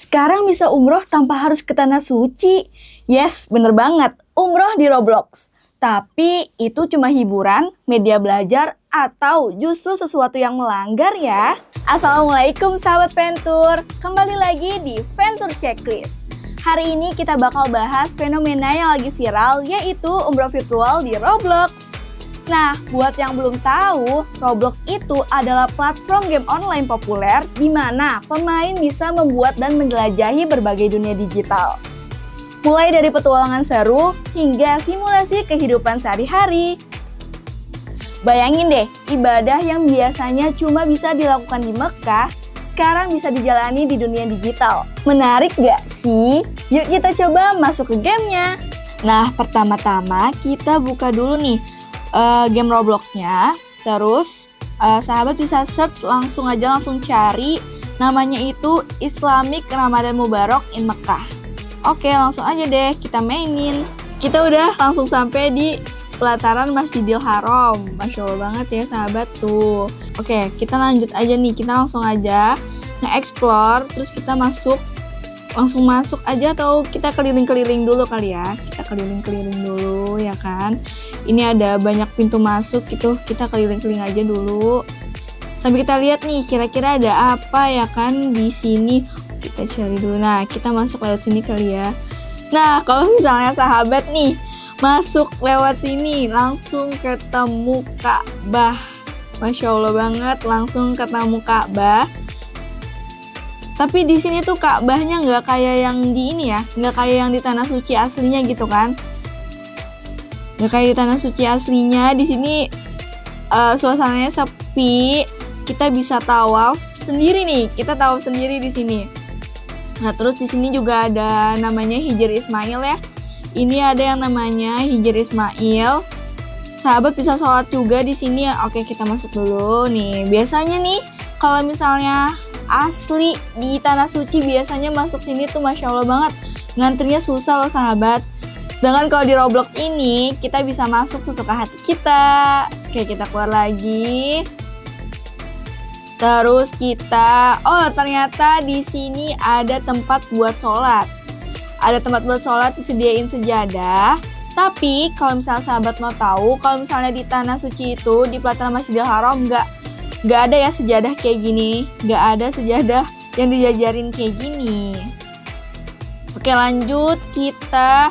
Sekarang bisa umroh tanpa harus ke tanah suci. Yes, bener banget. Umroh di Roblox. Tapi itu cuma hiburan, media belajar, atau justru sesuatu yang melanggar ya? Assalamualaikum sahabat Ventur. Kembali lagi di Ventur Checklist. Hari ini kita bakal bahas fenomena yang lagi viral, yaitu umroh virtual di Roblox. Nah, buat yang belum tahu, Roblox itu adalah platform game online populer di mana pemain bisa membuat dan menjelajahi berbagai dunia digital. Mulai dari petualangan seru hingga simulasi kehidupan sehari-hari. Bayangin deh, ibadah yang biasanya cuma bisa dilakukan di Mekah, sekarang bisa dijalani di dunia digital. Menarik gak sih? Yuk kita coba masuk ke gamenya. Nah, pertama-tama kita buka dulu nih game Roblox-nya, terus sahabat bisa search langsung cari namanya itu Islamic Ramadan Mubarak in Mekah. Oke, langsung aja deh kita mainin. Kita udah langsung sampai di pelataran Masjidil Haram. Masya Allah banget ya sahabat tuh. Oke, kita lanjut aja nih, kita langsung aja nge-explore, terus kita langsung masuk aja atau kita keliling-keliling dulu kali ya. Kita keliling-keliling dulu ya kan. Ini ada banyak pintu masuk gitu, kita keliling-keliling aja dulu. Sambil kita lihat nih kira-kira ada apa ya kan di sini. Kita cari dulu. Nah, kita masuk lewat sini kali ya. Nah, kalau misalnya sahabat nih masuk lewat sini langsung ketemu Ka'bah. Masya Allah banget, langsung ketemu Ka'bah. Tapi di sini tuh Ka'bahnya nggak kayak yang di ini ya, nggak kayak yang di tanah suci aslinya gitu kan. Nggak kayak di tanah suci aslinya. Di sini suasananya sepi. Kita bisa tawaf sendiri nih. Kita tawaf sendiri di sini. Nah, terus di sini juga ada namanya Hijr Ismail ya. Ini ada yang namanya Hijr Ismail. Sahabat bisa sholat juga di sini. Oke, kita masuk dulu nih. Biasanya nih kalau misalnya asli di tanah suci biasanya masuk sini tuh Masya Allah banget. Ngantrinya susah loh sahabat. Sedangkan kalau di Roblox ini kita bisa masuk sesuka hati kita. Oke, kita keluar lagi. Terus kita, ternyata di sini ada tempat buat sholat. Ada tempat buat sholat, disediain sejadah. Tapi kalau misalnya sahabat mau tahu, kalau misalnya di tanah suci itu di pelataran Masjidil Haram nggak ada ya sejadah kayak gini. Nggak ada sejadah yang dijajarin kayak gini. Oke, lanjut kita.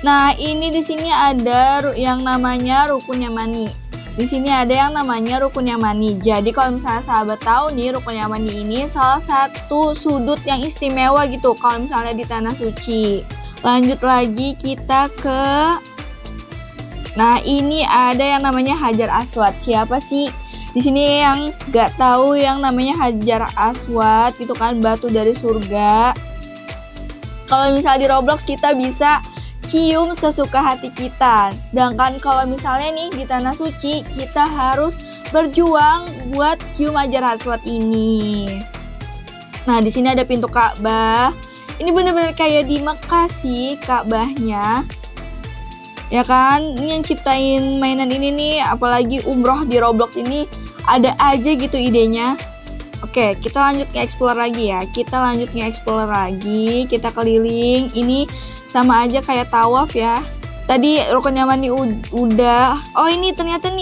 Nah, ini di sini ada yang namanya Rukun Yamani. Di sini ada yang namanya Rukun Yamani. Jadi kalau misalnya sahabat tahu nih, Rukun Yamani ini salah satu sudut yang istimewa gitu kalau misalnya di tanah suci. Lanjut lagi kita ke, nah ini ada yang namanya Hajar Aswad. Siapa sih di sini yang nggak tahu yang namanya Hajar Aswad gitu kan, batu dari surga. Kalau misalnya di Roblox kita bisa cium sesuka hati kita. Sedangkan kalau misalnya nih di tanah suci kita harus berjuang buat cium Hajar Aswad ini. Nah, di sini ada pintu Ka'bah. Ini bener-bener kayak di Mekah sih Ka'bahnya. Ya kan? Ini yang ciptain mainan ini nih, apalagi umroh di Roblox ini ada aja gitu idenya. Oke, kita lanjut nge-explore lagi ya. Kita keliling. Ini sama aja kayak tawaf ya. Tadi Rukun Yamani udah. Oh, ini ternyata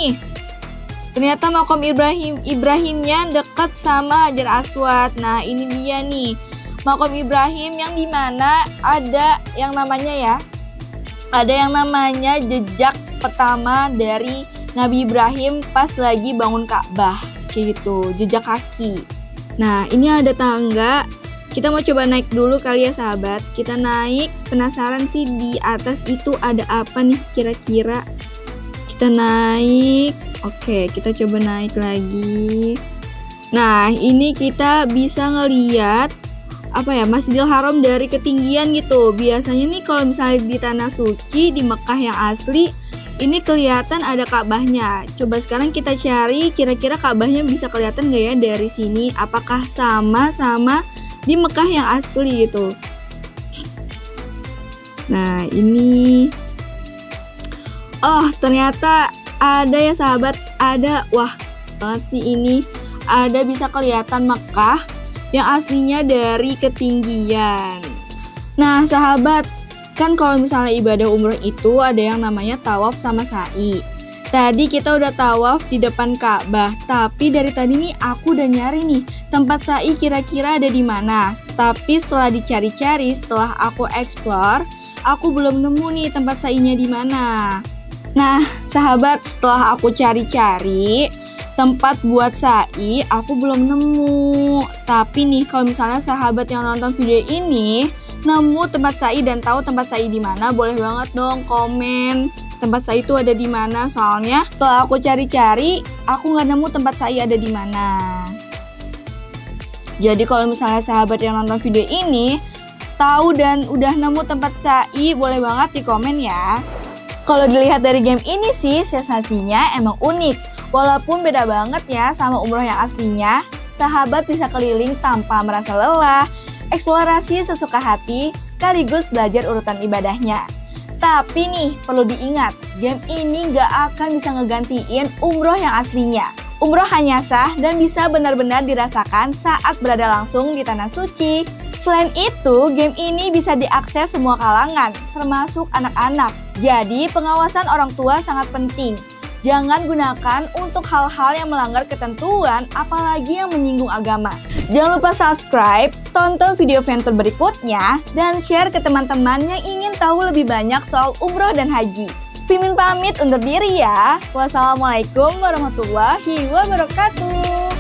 makam Ibrahimnya dekat sama Hajar Aswad. Nah, ini dia nih. Makam Ibrahim yang dimana ada yang namanya jejak pertama dari Nabi Ibrahim pas lagi bangun Ka'bah. Kayak gitu, jejak kaki. Nah, ini ada tangga. Kita mau coba naik dulu kali ya sahabat. Kita naik, penasaran sih di atas itu ada apa nih kira-kira. Kita naik. Oke, kita coba naik lagi. Nah, ini kita bisa ngeliat Masjidil Haram dari ketinggian gitu. Biasanya nih kalau misalnya di tanah suci di Mekah yang asli ini kelihatan ada Ka'bahnya. Coba sekarang kita cari kira-kira Ka'bahnya bisa kelihatan gak ya dari sini. Apakah sama di Mekah yang asli gitu. Nah, ini. Oh, ternyata ada ya sahabat. Ada. Wah, banget sih ini. Ada bisa kelihatan Mekah. yang aslinya dari ketinggian. Nah sahabat, kan kalau misalnya ibadah umroh itu ada yang namanya tawaf sama sa'i. Tadi kita udah tawaf di depan Ka'bah, tapi dari tadi nih aku udah nyari nih tempat sa'i kira-kira ada di mana. Tapi setelah dicari-cari, setelah aku explore, aku belum nemu nih tempat sa'inya di mana. Nah, sahabat, setelah aku cari-cari tempat buat sa'i, aku belum nemu. Tapi nih kalau misalnya sahabat yang nonton video ini nemu tempat sa'i dan tahu tempat sa'i di mana, boleh banget dong komen tempat sa'i itu ada di mana. Soalnya setelah aku cari-cari, aku nggak nemu tempat sa'i ada di mana. Jadi kalau misalnya sahabat yang nonton video ini tahu dan udah nemu tempat sa'i, boleh banget di komen ya. Kalau dilihat dari game ini sih, sensasinya emang unik. Walaupun beda banget ya sama umroh yang aslinya, sahabat bisa keliling tanpa merasa lelah, eksplorasi sesuka hati, sekaligus belajar urutan ibadahnya. Tapi nih, perlu diingat, game ini gak akan bisa ngegantiin umroh yang aslinya. Umroh hanya sah dan bisa benar-benar dirasakan saat berada langsung di Tanah Suci. Selain itu, game ini bisa diakses semua kalangan, termasuk anak-anak. Jadi, pengawasan orang tua sangat penting. Jangan gunakan untuk hal-hal yang melanggar ketentuan, apalagi yang menyinggung agama. Jangan lupa subscribe, tonton video Venture berikutnya, dan share ke teman-teman yang ingin tahu lebih banyak soal umroh dan haji. Fimin pamit undur diri ya. Wassalamualaikum warahmatullahi wabarakatuh.